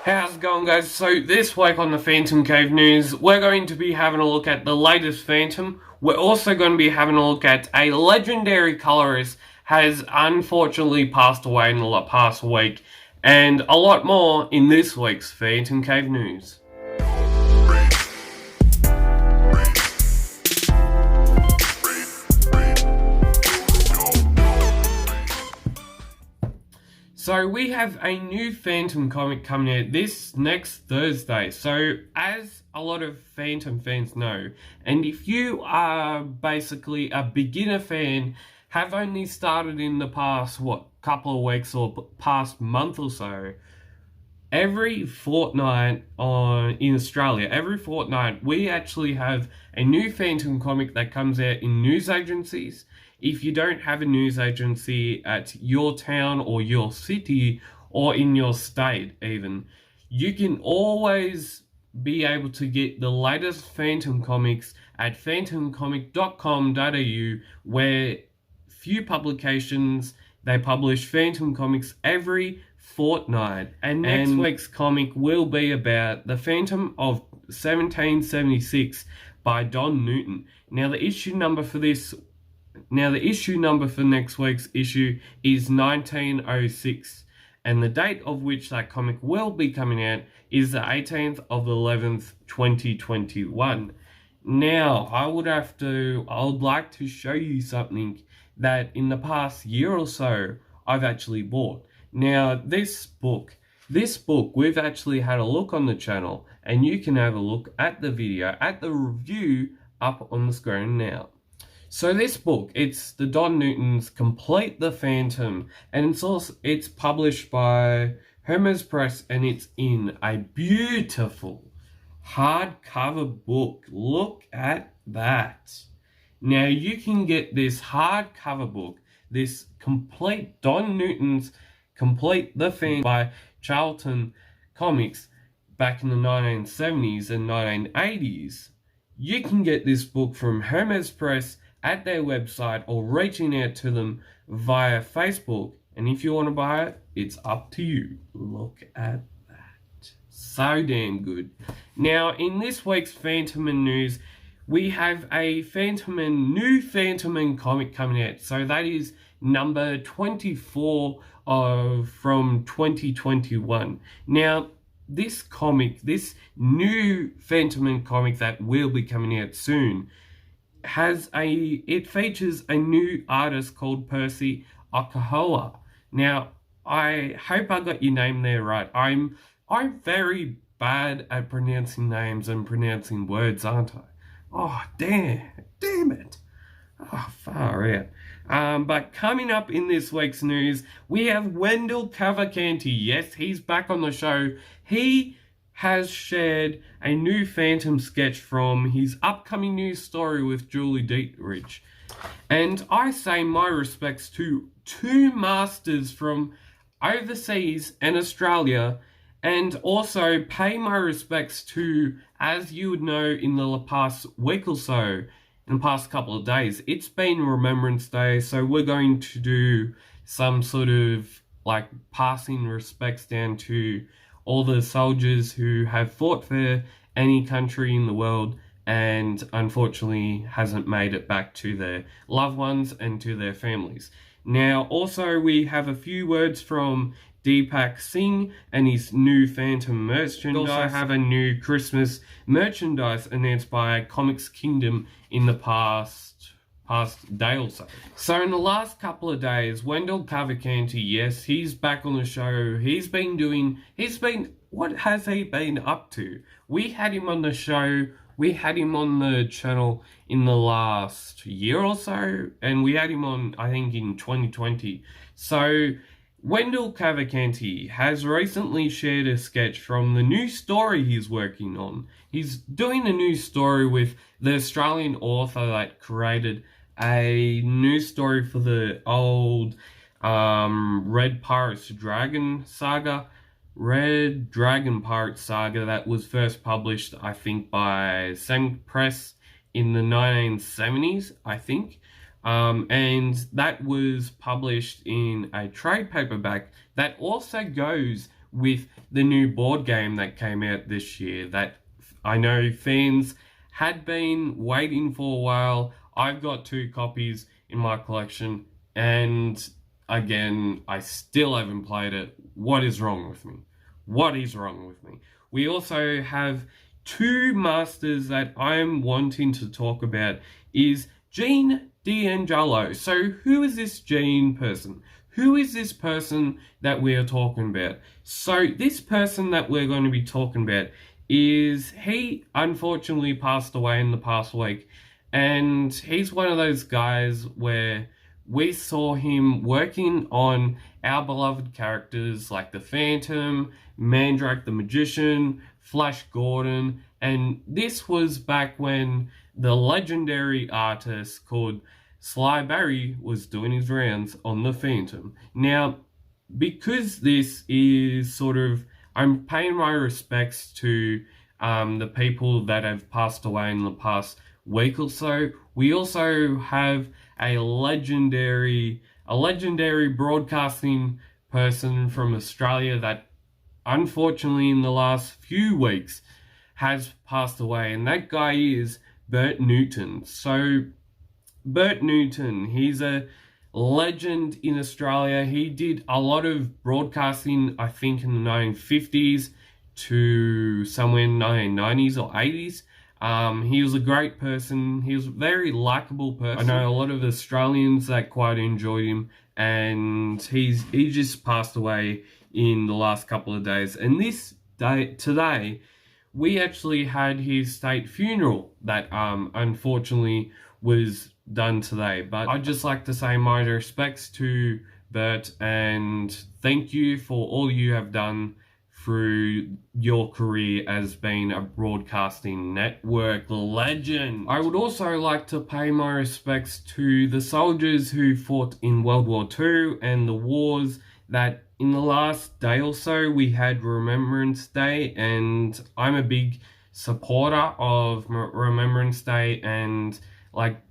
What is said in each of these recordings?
How's it going, guys? So this week on the PhantomCave news, we're going to be having a look at the latest Phantom. We're also going to be having a look at a legendary colorist has unfortunately passed away in the past week, and a lot more in this week's PhantomCave news. So we have a new Phantom comic coming out this next Thursday. So as a lot of Phantom fans know, and if you are basically a beginner fan, have only started in the past, couple of weeks or past month or so, every fortnight in Australia, every fortnight, we actually have a new Phantom comic that comes out in news agencies. If you don't have a news agency at your town or your city or in your state even, you can always be able to get the latest Phantom comics at phantomcomic.com.au, where few publications, they publish Phantom comics every fortnight. And next week's comic will be about the Phantom of 1776 by Don Newton. Now the issue number for next week's issue is 1906, and the date of which that comic will be coming out is the 18th of the 11th, 2021. Now, I would like to show you something that in the past year or so I've actually bought. Now, this book, we've actually had a look on the channel, and you can have a look at the video, at the review up on the screen now. So this book, it's the Don Newton's Complete the Phantom, and it's published by Hermes Press, and it's in a beautiful hardcover book. Look at that. Now you can get this hardcover book, this complete Don Newton's Complete the Phantom by Shakti Comics back in the 1970s and 1980s. You can get this book from Hermes Press at their website or reaching out to them via Facebook, and if you want to buy it, it's up to you. Look at that. So damn good. Now, in this week's Phantom news, we have a new Phantom comic coming out. So that is number 24 from 2021. Now, this new Phantom comic that will be coming out soon, it features a new artist called Percy Okahoa. Now, I hope I got your name there right. I'm very bad at pronouncing names and pronouncing words, aren't I? Oh, damn it. Oh, far out. But coming up in this week's news, we have Wendell Cavalcanti. Yes, he's back on the show. He has shared a new Phantom sketch from his upcoming news story with Julie Dietrich. And I say my respects to two masters from overseas and Australia, and also pay my respects to, as you would know, in the past week or so, in the past couple of days, it's been Remembrance Day, so we're going to do some sort of passing respects down to all the soldiers who have fought for any country in the world and unfortunately hasn't made it back to their loved ones and to their families. Now, also we have a few words from Deepak Singh and his new Phantom merchandise. We also have a new Christmas merchandise announced by Comics Kingdom in the past day or so. So in the last couple of days, Wendell Cavalcanti, yes, he's back on the show. What has he been up to? We had him on the show, we had him on the channel in the last year or so, and we had him on, I think, in 2020. So Wendell Cavalcanti has recently shared a sketch from the new story he's working on. He's doing a new story with the Australian author that created a new story for the old Red Dragon Pirate Saga that was first published, I think, by Sang Press in the 1970s, I think. And that was published in a trade paperback that also goes with the new board game that came out this year that I know fans had been waiting for a while. I've got 2 copies in my collection, and again, I still haven't played it. What is wrong with me? What is wrong with me? We also have 2 masters that I'm wanting to talk about is Gene D'Angelo. So who is this Gene person? Who is this person that we are talking about? So this person that we're going to be talking about is, he unfortunately passed away in the past week, and he's one of those guys where we saw him working on our beloved characters like the Phantom, Mandrake the Magician, Flash Gordon, and this was back when the legendary artist called Sly Barry was doing his rounds on the Phantom. Now, because this is sort of, I'm paying my respects to the people that have passed away in the past week or so. We also have a legendary broadcasting person from Australia that unfortunately in the last few weeks has passed away, and that guy is Bert Newton. So Bert Newton, he's a legend in Australia. He did a lot of broadcasting, I think, in the 1950s to somewhere in the 1990s or 80s. He was a great person. He was a very likable person. I know a lot of Australians that quite enjoyed him, and he just passed away in the last couple of days. And today, we actually had his state funeral that unfortunately was done today. But I'd just like to say my respects to Bert, and thank you for all you have done through your career as being a broadcasting network legend. I would also like to pay my respects to the soldiers who fought in World War II and the wars that in the last day or so we had Remembrance Day, and I'm a big supporter of Remembrance Day and like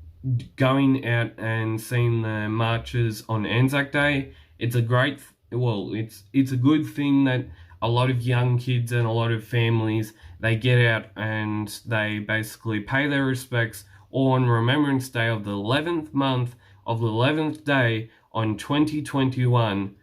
going out and seeing the marches on Anzac Day. It's a great, it's a good thing that a lot of young kids and a lot of families, they get out and they basically pay their respects on Remembrance Day of the 11th month of the 11th day on 2021.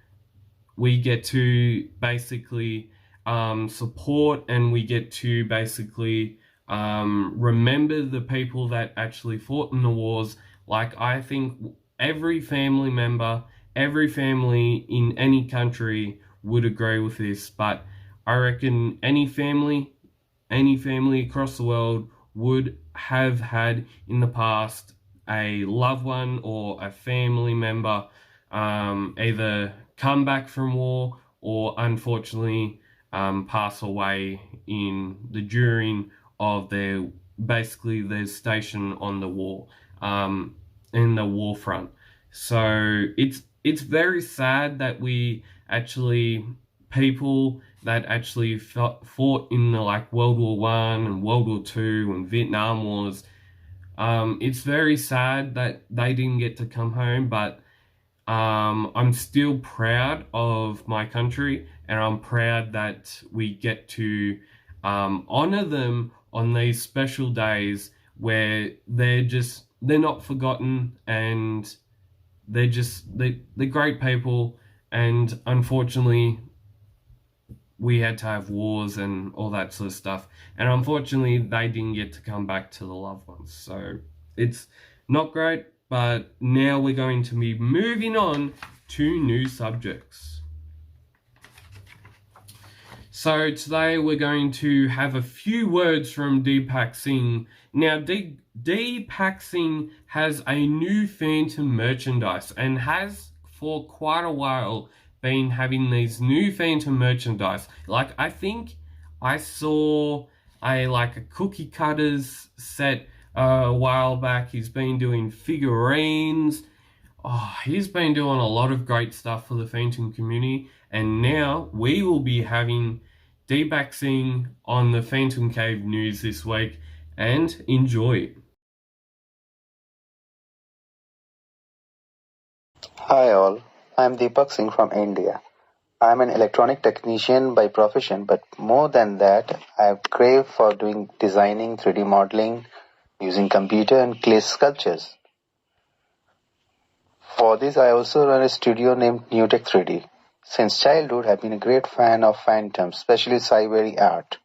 We get to basically support, and we get to basically remember the people that actually fought in the wars. Like, I think every family member, every family in any country would agree with this, but I reckon any family across the world would have had in the past a loved one or a family member either come back from war or unfortunately pass away during of their station on the war, in the war front. So it's very sad that people that actually fought in the World War One and World War Two and Vietnam Wars, it's very sad that they didn't get to come home, but I'm still proud of my country, and I'm proud that we get to honor them on these special days where they're not forgotten, and they're great people. And unfortunately we had to have wars and all that sort of stuff, and unfortunately they didn't get to come back to the loved ones. So it's not great, but now we're going to be moving on to new subjects. So today we're going to have a few words from Deepak Singh. Now, Deepak Singh has a new Phantom merchandise and has for quite a while been having these new Phantom merchandise. Like, I think I saw a cookie cutters set a while back. He's been doing figurines. He's been doing a lot of great stuff for the Phantom community, and now we will be having Deepak Singh on the PhantomCave news this week, and enjoy. Hi all, I am Deepak Singh from India. I'm an electronic technician by profession, but more than that, I have crave for doing designing, 3D modeling, using computer and clay sculptures. For this, I also run a studio named Newtech 3D. Since childhood, I've been a great fan of Phantom, especially sci-fi art.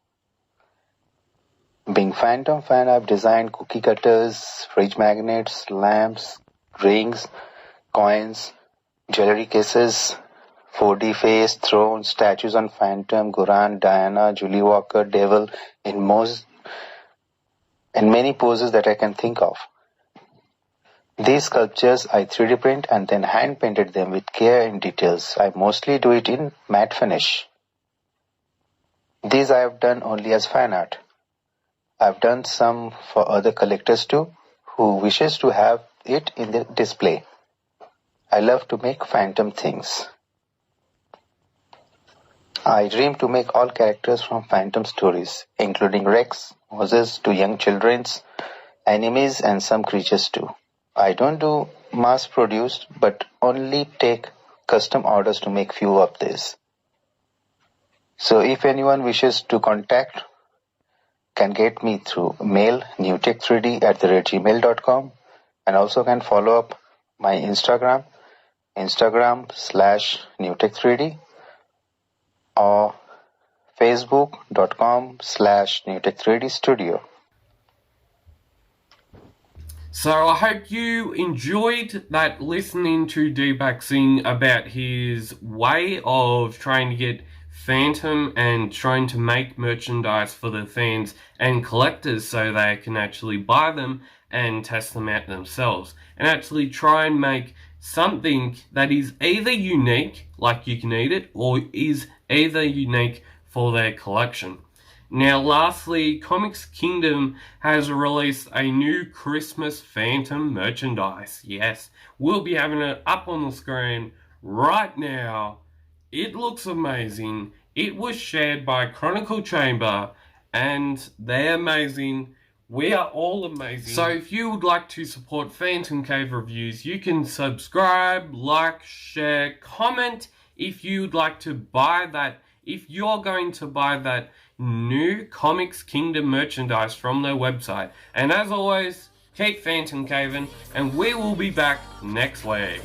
Being Phantom fan, I've designed cookie cutters, fridge magnets, lamps, rings, coins, jewelry cases, 4D face, thrones, statues on Phantom, Guran, Diana, Julie Walker, Devil, in many poses that I can think of. These sculptures I 3D print and then hand painted them with care in details. I mostly do it in matte finish. These I have done only as fan art. I've done some for other collectors too, who wishes to have it in the display. I love to make Phantom things. I dream to make all characters from Phantom stories, including Rex, Moses to young children's, enemies and some creatures too. I don't do mass-produced, but only take custom orders to make few of these. So if anyone wishes to contact, can get me through mail newtech3d@gmail.com, and also can follow up my Instagram/newtech3d or facebook.com/newtech3d studio. So I hope you enjoyed that, listening to Deepak Singh about his way of trying to get Phantom and trying to make merchandise for the fans and collectors so they can actually buy them and test them out themselves and actually try and make something that is either unique, like you can eat it, or is either unique for their collection. Now lastly, Comics Kingdom has released a new Christmas Phantom merchandise. Yes, we'll be having it up on the screen right now. It looks amazing. It was shared by Chronicle Chamber and they're amazing. We are all amazing. So if you would like to support PhantomCave reviews, you can subscribe, like, share, comment if you would like to buy that. If you're going to buy that new Comics Kingdom merchandise from their website. And as always, keep PhantomCaving, and we will be back next week.